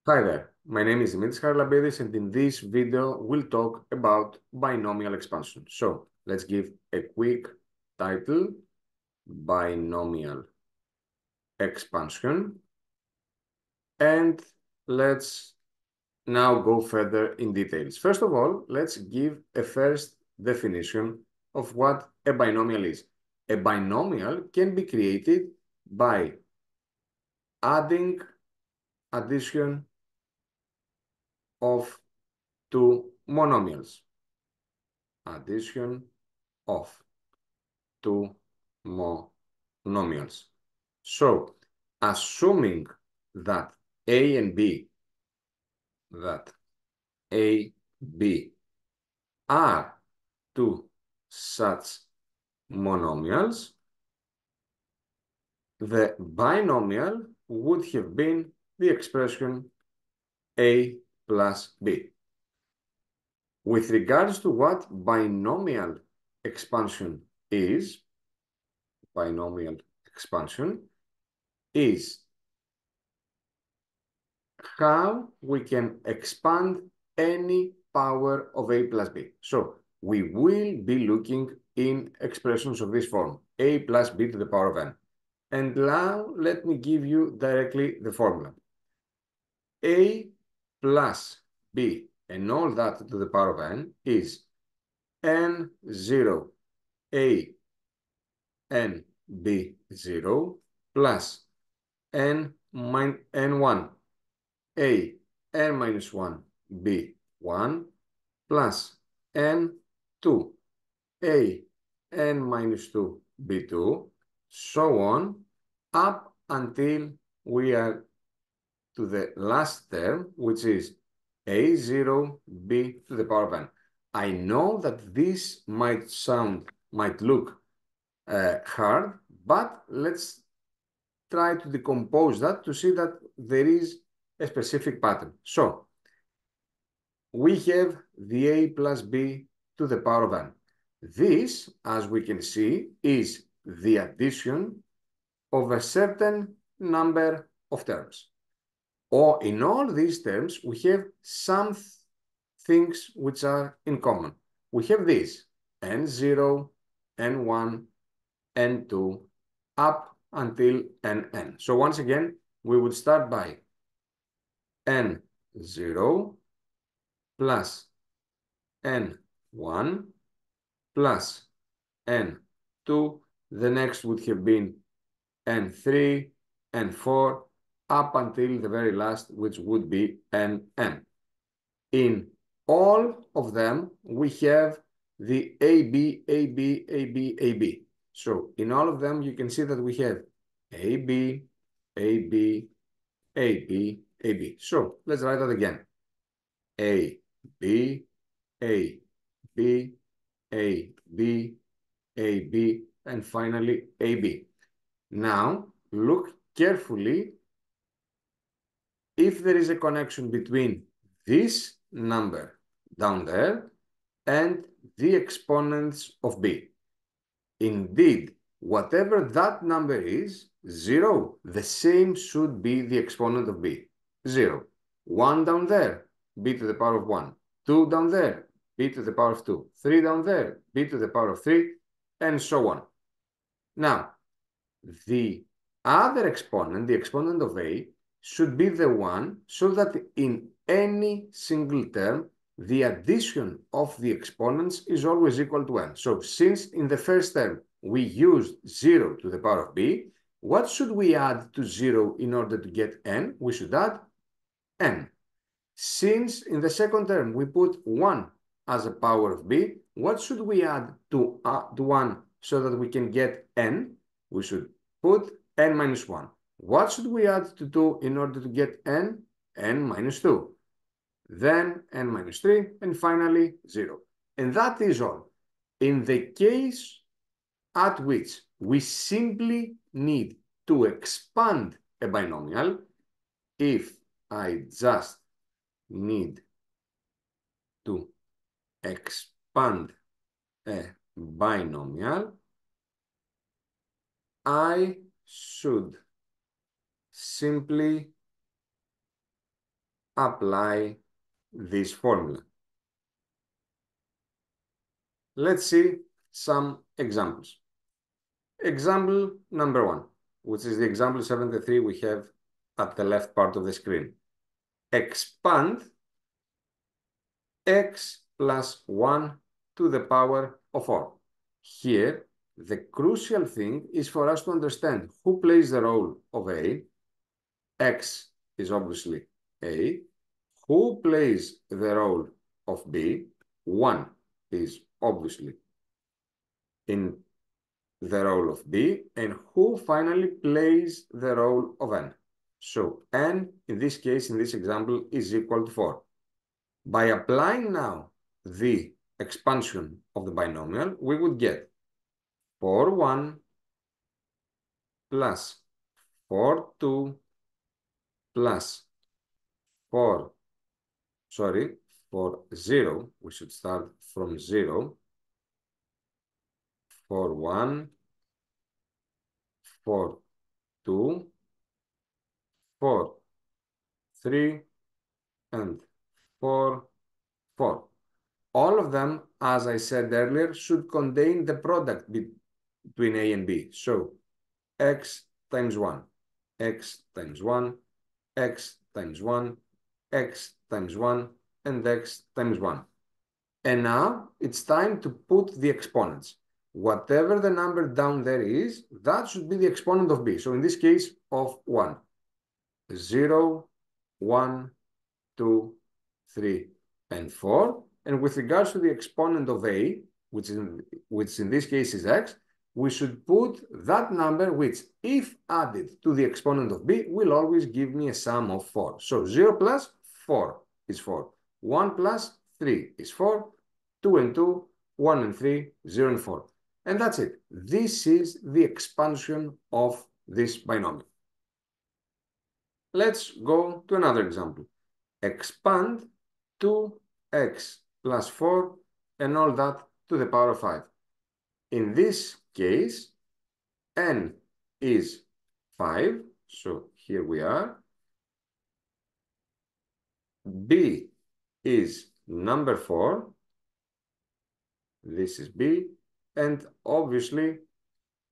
Hi there, my name is Dimitris Harlabidis, and in this video we'll talk about binomial expansion. So let's give a quick title, binomial expansion, and let's now go further in details. First of all, let's give a first definition of what a binomial is. A binomial can be created by adding addition of two monomials. Addition of two monomials. So, assuming that A and B, are two such monomials, the binomial would have been the expression A plus B. With regards to what binomial expansion is, binomial expansion is how we can expand any power of A plus B. So we will be looking in expressions of this form, A plus B to the power of n. And now let me give you directly the formula. A plus B and all that to the power of n is n0 A n b0 plus n1 A n minus 1 b1 plus n2 A n minus 2 b2, so on, up until we are to the last term, which is a0 b to the power of n. I know that this might look hard, but let's try to decompose that to see that there is a specific pattern. So we have the A plus B to the power of n. This, as we can see, is the addition of a certain number of terms. Or in all these terms, we have some things which are in common. We have this, n0, n1, n2, up until nn. So once again, we would start by n0 plus n1 plus n2. The next would have been n3, n4, up until the very last, which would be nn. In all of them, we have the AB, AB, AB, AB. So in all of them, you can see that we have AB, AB, AB, AB. So let's write that again. A, B, A, B, A, B, A, B, and finally AB. Now, look carefully if there is a connection between this number down there and the exponents of B. Indeed, whatever that number is, 0, the same should be the exponent of B. 0. 1 down there, B to the power of 1. 2 down there, B to the power of 2. 3 down there, B to the power of 3, and so on. Now, the other exponent, the exponent of A, should be the one so that in any single term, the addition of the exponents is always equal to n. So since in the first term we used 0 to the power of b, what should we add to 0 in order to get n? We should add n. Since in the second term we put 1 as a power of b, what should we add to 1 so that we can get n? We should put n minus 1. What should we add to 2 in order to get n? N minus 2. Then n minus 3, and finally 0. And that is all. In the case at which we simply need to expand a binomial, if I just need to expand a binomial, I should simply apply this formula. Let's see some examples. Example number 1, which is the example 73 we have at the left part of the screen. Expand x plus 1 to the power of 4. Here, the crucial thing is for us to understand who plays the role of A. X is obviously A. Who plays the role of B? 1 is obviously in the role of B, and who finally plays the role of N. So N, in this case, in this example, is equal to 4. By applying now the expansion of the binomial, we would get 4(1) plus 4(2) plus 4, sorry, for 0, we should start from 0, 4(1), 4(2), 4(3), and 4(4). All of them, as I said earlier, should contain the product between A and B. So x times 1, x times 1, x times 1, x times 1, and x times 1. And now it's time to put the exponents. Whatever the number down there is, that should be the exponent of B. So in this case, of 1. 0, 1, 2, 3, and 4. And with regards to the exponent of A, which in this case is x, we should put that number which, if added to the exponent of B, will always give me a sum of 4. So 0 plus 4 is 4. 1 plus 3 is 4. 2 and 2, 1 and 3, 0 and 4. And that's it. This is the expansion of this binomial. Let's go to another example. Expand 2x plus 4 and all that to the power of 5. In this case, n is 5, so here we are. B is number 4, this is B, and obviously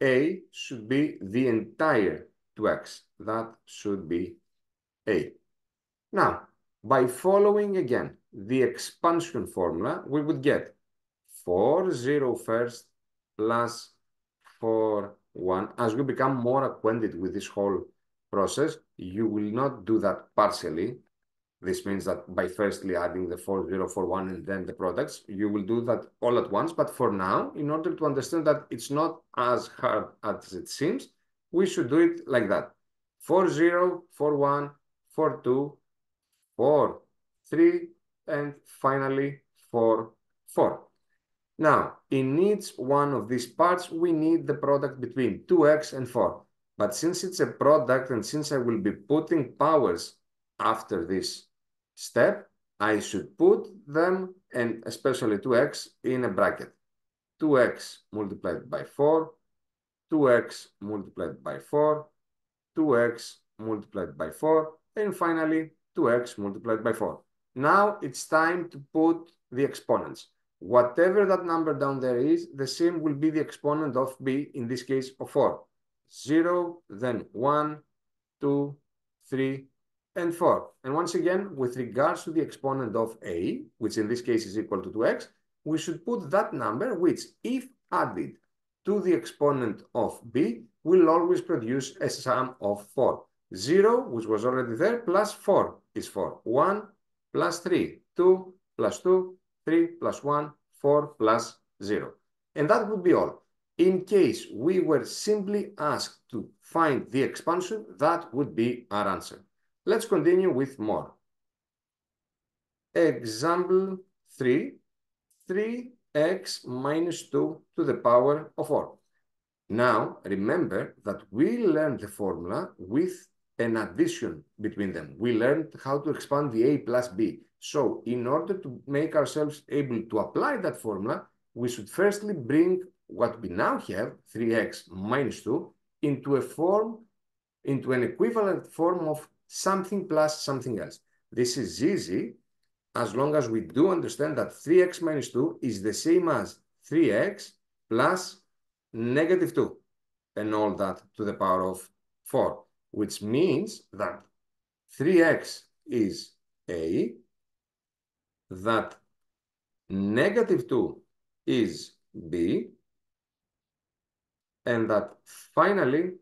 A should be the entire 2x, that should be A. Now, by following again the expansion formula, we would get 4(0) first plus 4(1). As you become more acquainted with this whole process, you will not do that partially. This means that by firstly adding the 4(0), 4(1) and then the products, you will do that all at once. But for now, in order to understand that it's not as hard as it seems, we should do it like that. 4(0), 4(1), 4(2), 4(3), and finally 4(4). Now, in each one of these parts, we need the product between 2x and 4. But since it's a product and since I will be putting powers after this step, I should put them, and especially 2x, in a bracket. 2x multiplied by 4, 2x multiplied by 4, 2x multiplied by 4, and finally 2x multiplied by 4. Now it's time to put the exponents. Whatever that number down there is, the same will be the exponent of B, in this case of 4. 0, then 1, 2, 3, and 4. And once again, with regards to the exponent of A, which in this case is equal to 2x, we should put that number which, if added to the exponent of B, will always produce a sum of 4. 0, which was already there, plus 4 is 4. 1 plus 3, 2 plus 2, 3 plus 1, 4 plus 0. And that would be all. In case we were simply asked to find the expansion, that would be our answer. Let's continue with more. Example 3, 3x minus 2 to the power of 4. Now, remember that we learned the formula with an addition between them. We learned how to expand the A plus B. So, in order to make ourselves able to apply that formula, we should firstly bring what we now have, 3x minus 2, into an equivalent form of something plus something else. This is easy as long as we do understand that 3x minus 2 is the same as 3x plus negative 2 and all that to the power of 4, which means that 3x is A, that negative 2 is B, and that finally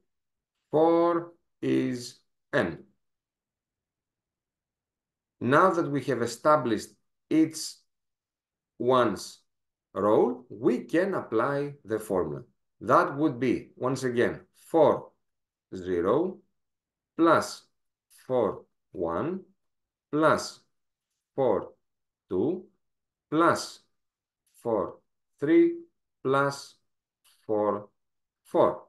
4 is N. Now that we have established each one's role, we can apply the formula. That would be, once again, 4, 0, plus 4, 1, plus 4, 2, plus 4, 3, plus 4, 4.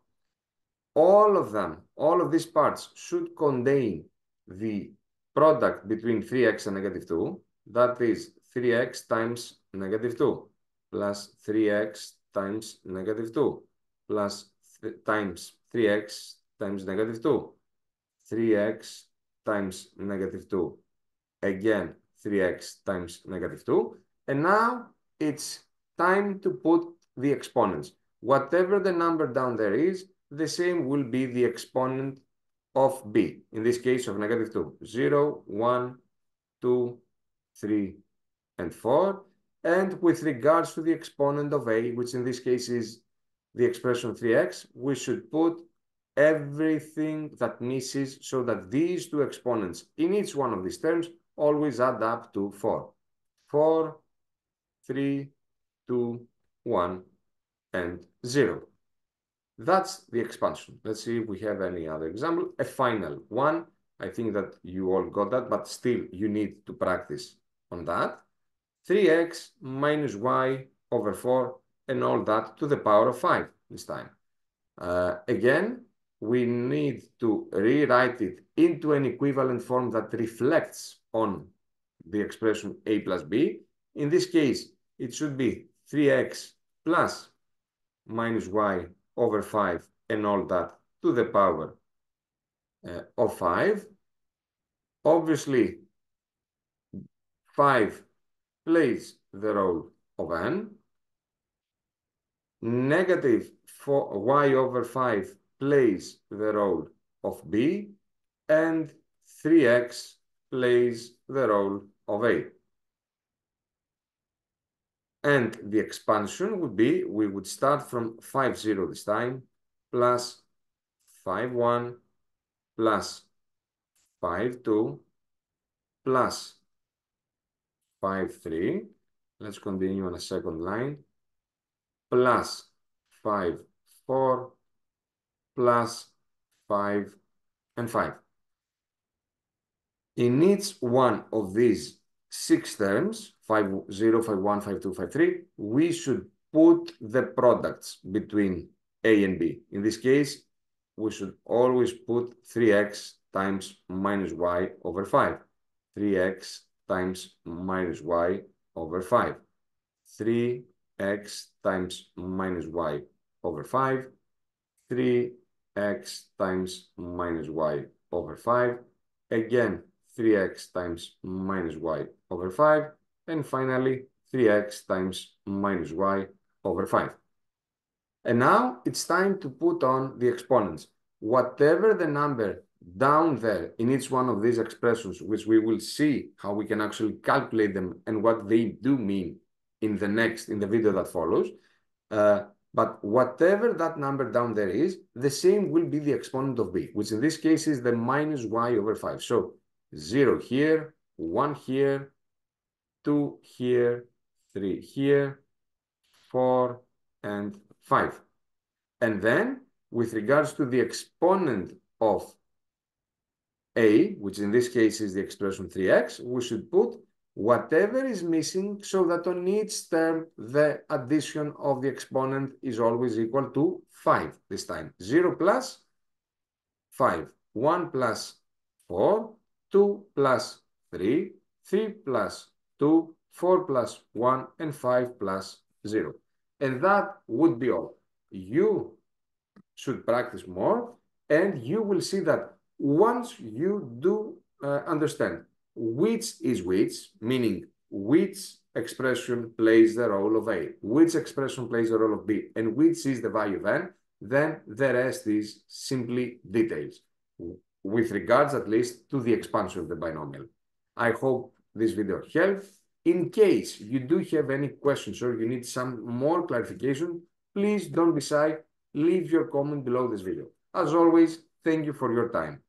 All of them, all of these parts should contain the product between 3x and negative 2. That is 3x times negative 2 plus 3x times negative 2 plus times 3x times negative 2. 3x times negative 2. Again, 3x times negative 2. And now it's time to put the exponents. Whatever the number down there is, the same will be the exponent of b. In this case of negative 2. 0, 1, 2, 3, and 4. And with regards to the exponent of a, which in this case is the expression 3x, we should put everything that misses so that these two exponents in each one of these terms always add up to 4. 4, 3, 2, 1, and 0. That's the expansion. Let's see if we have any other example. A final one. I think that you all got that, but still you need to practice on that. 3x minus y over 4 and all that to the power of 5 this time. Again, we need to rewrite it into an equivalent form that reflects on the expression a plus b. In this case, it should be 3x plus minus y over 5 and all that to the power of 5. Obviously, 5 plays the role of n. Negative y over 5 plays the role of b, and 3x plays the role of a. And the expansion would be, we would start from 5, 0 this time, plus 5, 1, plus 5, 2, plus 5, 3. Let's continue on a second line. Plus 5, 4, plus 5, and 5. In each one of these 6 terms, 5, 0, 5, 1, 5, 2, 5, 3, we should put the products between a and b. In this case, we should always put 3x times minus y over 5. 3x times minus y over 5. 3x times minus y over 5. 3x times minus y over 5. Again, 3x times minus y over 5. And finally, 3x times minus y over 5. And now it's time to put on the exponents. Whatever the number down there in each one of these expressions, which we will see how we can actually calculate them and what they do mean in the video that follows. But whatever that number down there is, the same will be the exponent of b, which in this case is the minus y over 5. So 0 here, 1 here, 2 here, 3 here, 4, and 5. And then, with regards to the exponent of a, which in this case is the expression 3x, we should put whatever is missing so that on each term, the addition of the exponent is always equal to 5 this time. 0 plus 5, 1 plus 4, 2 plus 3, 3 plus 2, 4 plus 1, and 5 plus 0. And that would be all. You should practice more, and you will see that once you do understand which is which, meaning which expression plays the role of A, which expression plays the role of B, and which is the value of N, then the rest is simply details, with regards at least to the expansion of the binomial. I hope this video helped. In case you do have any questions or you need some more clarification, please don't be shy. Leave your comment below this video. As always, thank you for your time.